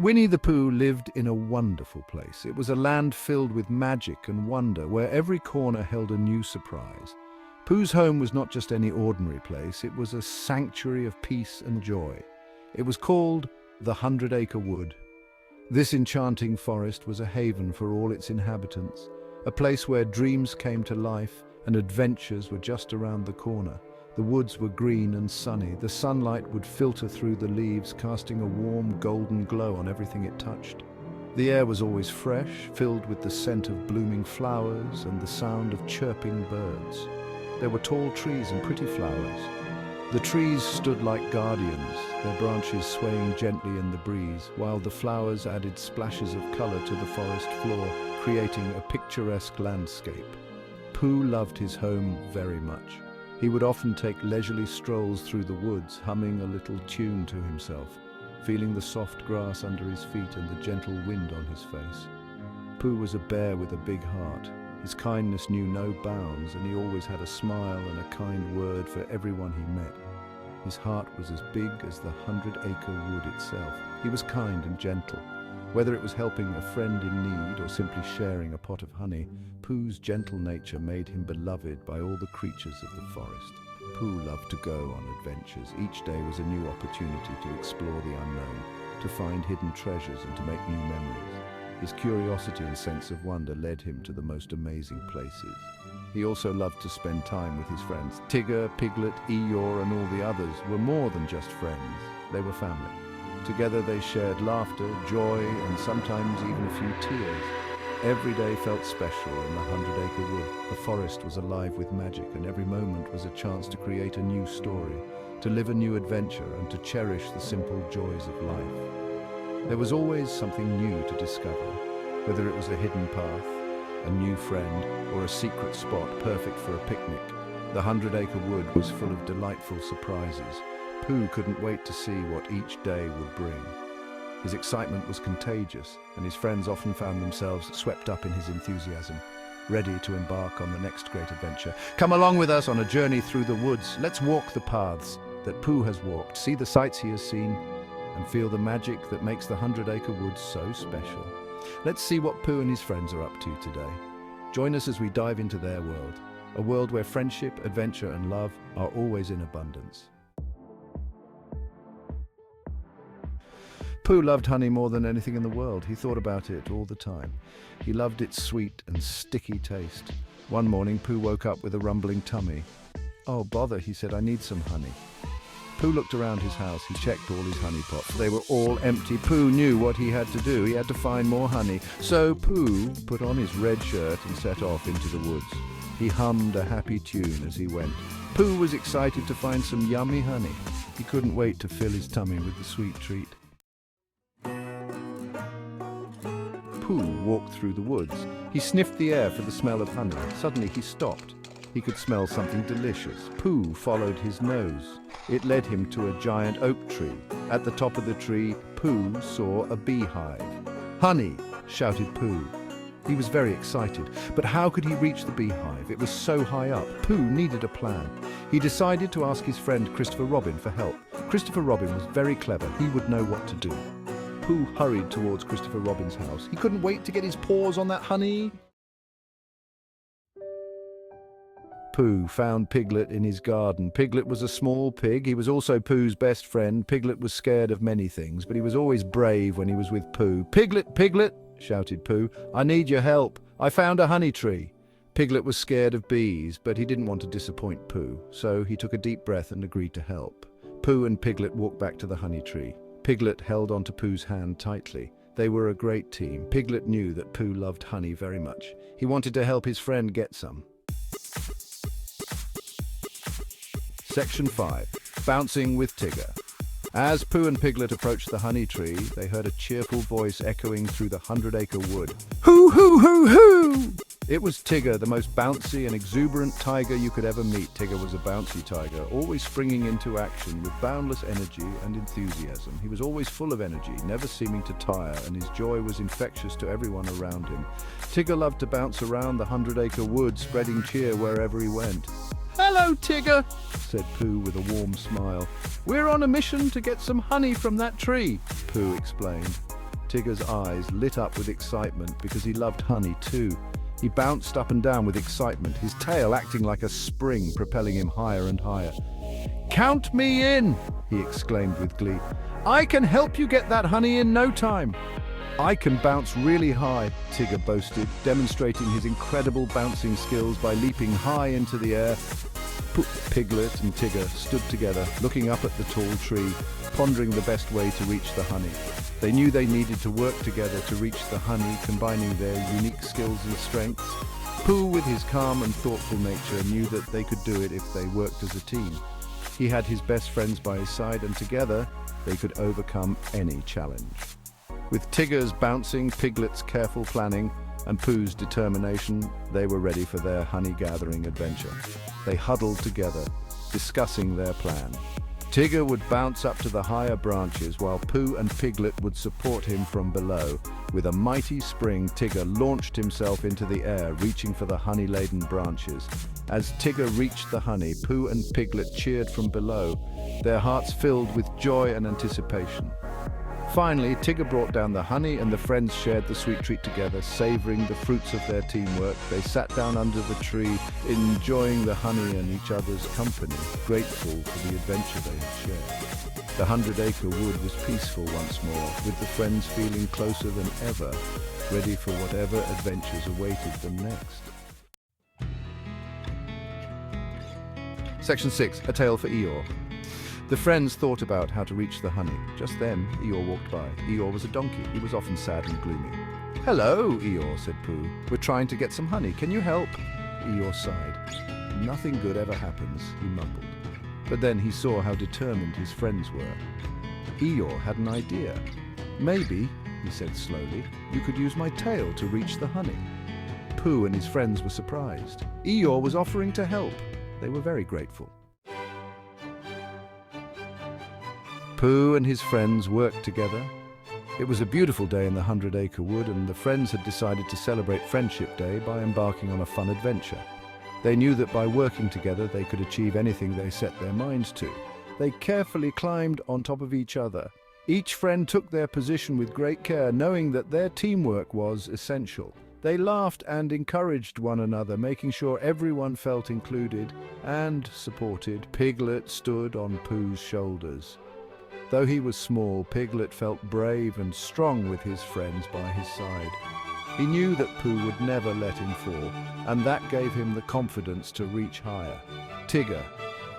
Winnie the Pooh lived in a wonderful place. It was a land filled with magic and wonder, where every corner held a new surprise. Pooh's home was not just any ordinary place, it was a sanctuary of peace and joy. It was called the 100 Acre Wood. This enchanting forest was a haven for all its inhabitants, a place where dreams came to life and adventures were just around the corner. The woods were green and sunny. The sunlight would filter through the leaves, casting a warm golden glow on everything it touched. The air was always fresh, filled with the scent of blooming flowers and the sound of chirping birds. There were tall trees and pretty flowers. The trees stood like guardians, their branches swaying gently in the breeze, while the flowers added splashes of color to the forest floor, creating a picturesque landscape. Pooh loved his home very much. He would often take leisurely strolls through the woods, humming a little tune to himself, feeling the soft grass under his feet and the gentle wind on his face. Pooh was a bear with a big heart. His kindness knew no bounds, and he always had a smile and a kind word for everyone he met. His heart was as big as the 100 Acre Wood itself. He was kind and gentle. Whether it was helping a friend in need or simply sharing a pot of honey, Pooh's gentle nature made him beloved by all the creatures of the forest. Pooh loved to go on adventures. Each day was a new opportunity to explore the unknown, to find hidden treasures and to make new memories. His curiosity and sense of wonder led him to the most amazing places. He also loved to spend time with his friends. Tigger, Piglet, Eeyore and all the others were more than just friends. They were family. Together they shared laughter, joy, and sometimes even a few tears. Every day felt special in the 100 Acre Wood. The forest was alive with magic, and every moment was a chance to create a new story, to live a new adventure, and to cherish the simple joys of life. There was always something new to discover, whether it was a hidden path, a new friend, or a secret spot perfect for a picnic. The 100 Acre Wood was full of delightful surprises. Pooh couldn't wait to see what each day would bring. His excitement was contagious, and his friends often found themselves swept up in his enthusiasm, ready to embark on the next great adventure. Come along with us on a journey through the woods. Let's walk the paths that Pooh has walked, see the sights he has seen, and feel the magic that makes the 100 Acre Wood so special. Let's see what Pooh and his friends are up to today. Join us as we dive into their world, a world where friendship, adventure, and love are always in abundance. Pooh loved honey more than anything in the world. He thought about it all the time. He loved its sweet and sticky taste. One morning, Pooh woke up with a rumbling tummy. "Oh, bother," he said, "I need some honey." Pooh looked around his house. He checked all his honey pots. They were all empty. Pooh knew what he had to do. He had to find more honey. So Pooh put on his red shirt and set off into the woods. He hummed a happy tune as he went. Pooh was excited to find some yummy honey. He couldn't wait to fill his tummy with the sweet treat. Pooh walked through the woods. He sniffed the air for the smell of honey. Suddenly he stopped. He could smell something delicious. Pooh followed his nose. It led him to a giant oak tree. At the top of the tree, Pooh saw a beehive. "Honey!" shouted Pooh. He was very excited, but how could he reach the beehive? It was so high up. Pooh needed a plan. He decided to ask his friend Christopher Robin for help. Christopher Robin was very clever. He would know what to do. Pooh hurried towards Christopher Robin's house. He couldn't wait to get his paws on that honey. Pooh found Piglet in his garden. Piglet was a small pig. He was also Pooh's best friend. Piglet was scared of many things, but he was always brave when he was with Pooh. "Piglet, Piglet!" shouted Pooh. "I need your help. I found a honey tree." Piglet was scared of bees, but he didn't want to disappoint Pooh, so he took a deep breath and agreed to help. Pooh and Piglet walked back to the honey tree. Piglet held onto Pooh's hand tightly. They were a great team. Piglet knew that Pooh loved honey very much. He wanted to help his friend get some. Section 5. Bouncing with Tigger. As Pooh and Piglet approached the honey tree, they heard a cheerful voice echoing through the 100 Acre Wood. "Hoo, hoo, hoo, hoo!" It was Tigger, the most bouncy and exuberant tiger you could ever meet. Tigger was a bouncy tiger, always springing into action with boundless energy and enthusiasm. He was always full of energy, never seeming to tire, and his joy was infectious to everyone around him. Tigger loved to bounce around the 100 Acre Wood, spreading cheer wherever he went. "Hello, Tigger," said Pooh with a warm smile. "We're on a mission to get some honey from that tree," Pooh explained. Tigger's eyes lit up with excitement because he loved honey too. He bounced up and down with excitement, his tail acting like a spring, propelling him higher and higher. "Count me in!" he exclaimed with glee. "I can help you get that honey in no time." "I can bounce really high," Tigger boasted, demonstrating his incredible bouncing skills by leaping high into the air. Piglet and Tigger stood together, looking up at the tall tree, pondering the best way to reach the honey. They knew they needed to work together to reach the honey, combining their unique skills and strengths. Pooh, with his calm and thoughtful nature, knew that they could do it if they worked as a team. He had his best friends by his side, and together they could overcome any challenge. With Tigger's bouncing, Piglet's careful planning, and Pooh's determination, they were ready for their honey-gathering adventure. They huddled together, discussing their plan. Tigger would bounce up to the higher branches while Pooh and Piglet would support him from below. With a mighty spring, Tigger launched himself into the air, reaching for the honey-laden branches. As Tigger reached the honey, Pooh and Piglet cheered from below, their hearts filled with joy and anticipation. Finally, Tigger brought down the honey and the friends shared the sweet treat together, savoring the fruits of their teamwork. They sat down under the tree, enjoying the honey and each other's company, grateful for the adventure they had shared. The 100 Acre Wood was peaceful once more, with the friends feeling closer than ever, ready for whatever adventures awaited them next. Section 6, A Tale for Eeyore. The friends thought about how to reach the honey. Just then, Eeyore walked by. Eeyore was a donkey. He was often sad and gloomy. "Hello, Eeyore," said Pooh. "We're trying to get some honey. Can you help?" Eeyore sighed. "Nothing good ever happens," he mumbled. But then he saw how determined his friends were. Eeyore had an idea. "Maybe," he said slowly, "you could use my tail to reach the honey." Pooh and his friends were surprised. Eeyore was offering to help. They were very grateful. Pooh and his friends worked together. It was a beautiful day in the 100 Acre Wood, and the friends had decided to celebrate Friendship Day by embarking on a fun adventure. They knew that by working together they could achieve anything they set their minds to. They carefully climbed on top of each other. Each friend took their position with great care, knowing that their teamwork was essential. They laughed and encouraged one another, making sure everyone felt included and supported. Piglet stood on Pooh's shoulders. Though he was small, Piglet felt brave and strong with his friends by his side. He knew that Pooh would never let him fall, and that gave him the confidence to reach higher. Tigger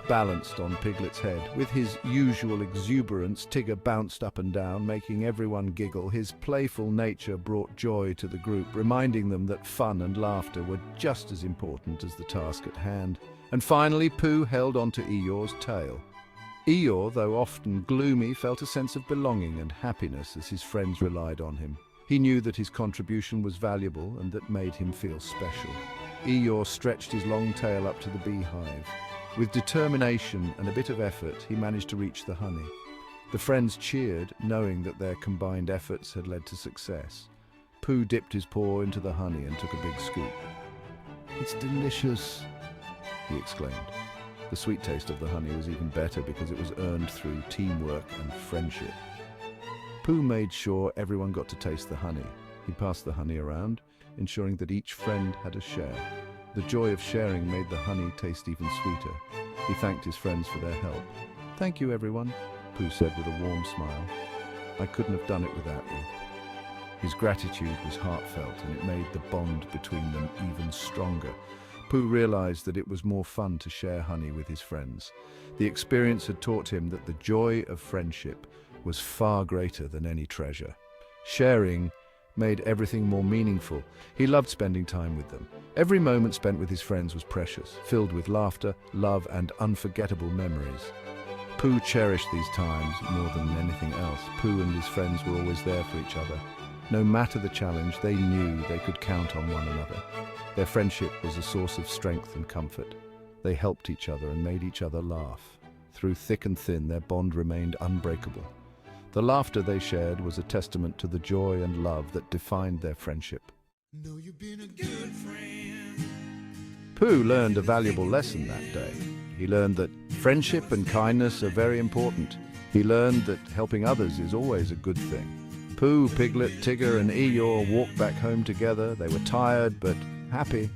balanced on Piglet's head. With his usual exuberance, Tigger bounced up and down, making everyone giggle. His playful nature brought joy to the group, reminding them that fun and laughter were just as important as the task at hand. And finally, Pooh held onto Eeyore's tail. Eeyore, though often gloomy, felt a sense of belonging and happiness as his friends relied on him. He knew that his contribution was valuable and that made him feel special. Eeyore stretched his long tail up to the beehive. With determination and a bit of effort, he managed to reach the honey. The friends cheered, knowing that their combined efforts had led to success. Pooh dipped his paw into the honey and took a big scoop. "It's delicious," he exclaimed. The sweet taste of the honey was even better because it was earned through teamwork and friendship. Pooh made sure everyone got to taste the honey. He passed the honey around, ensuring that each friend had a share. The joy of sharing made the honey taste even sweeter. He thanked his friends for their help. "Thank you, everyone," Pooh said with a warm smile. "I couldn't have done it without you." His gratitude was heartfelt, and it made the bond between them even stronger. Pooh realized that it was more fun to share honey with his friends. The experience had taught him that the joy of friendship was far greater than any treasure. Sharing made everything more meaningful. He loved spending time with them. Every moment spent with his friends was precious, filled with laughter, love, and unforgettable memories. Pooh cherished these times more than anything else. Pooh and his friends were always there for each other. No matter the challenge, they knew they could count on one another. Their friendship was a source of strength and comfort. They helped each other and made each other laugh. Through thick and thin, their bond remained unbreakable. The laughter they shared was a testament to the joy and love that defined their friendship. Know you've been a good friend. Pooh learned a valuable lesson that day. He learned that friendship and kindness are very important. He learned that helping others is always a good thing. Pooh, Piglet, Tigger and Eeyore walked back home together. They were tired but happy.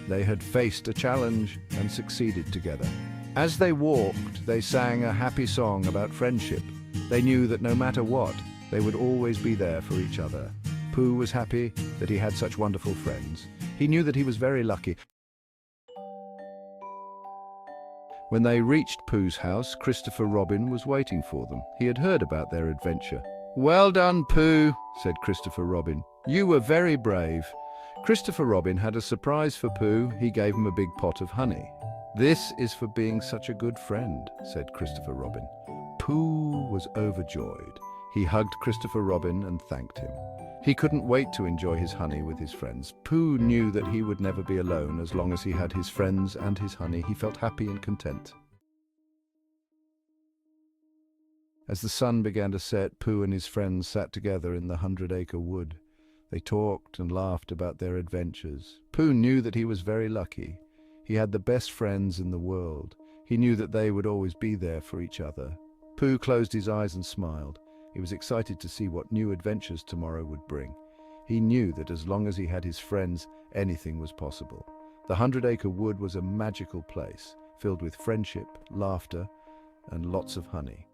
They had faced a challenge and succeeded together. As they walked, they sang a happy song about friendship. They knew that no matter what, they would always be there for each other. Pooh was happy that he had such wonderful friends. He knew that he was very lucky. When they reached Pooh's house, Christopher Robin was waiting for them. He had heard about their adventure. "Well done, Pooh," said Christopher Robin. "You were very brave." Christopher Robin had a surprise for Pooh. He gave him a big pot of honey. "This is for being such a good friend," said Christopher Robin. Pooh was overjoyed. He hugged Christopher Robin and thanked him. He couldn't wait to enjoy his honey with his friends. Pooh knew that he would never be alone as long as he had his friends and his honey. He felt happy and content. As the sun began to set, Pooh and his friends sat together in the 100-acre wood. They talked and laughed about their adventures. Pooh knew that he was very lucky. He had the best friends in the world. He knew that they would always be there for each other. Pooh closed his eyes and smiled. He was excited to see what new adventures tomorrow would bring. He knew that as long as he had his friends, anything was possible. The 100-acre wood was a magical place, filled with friendship, laughter, and lots of honey.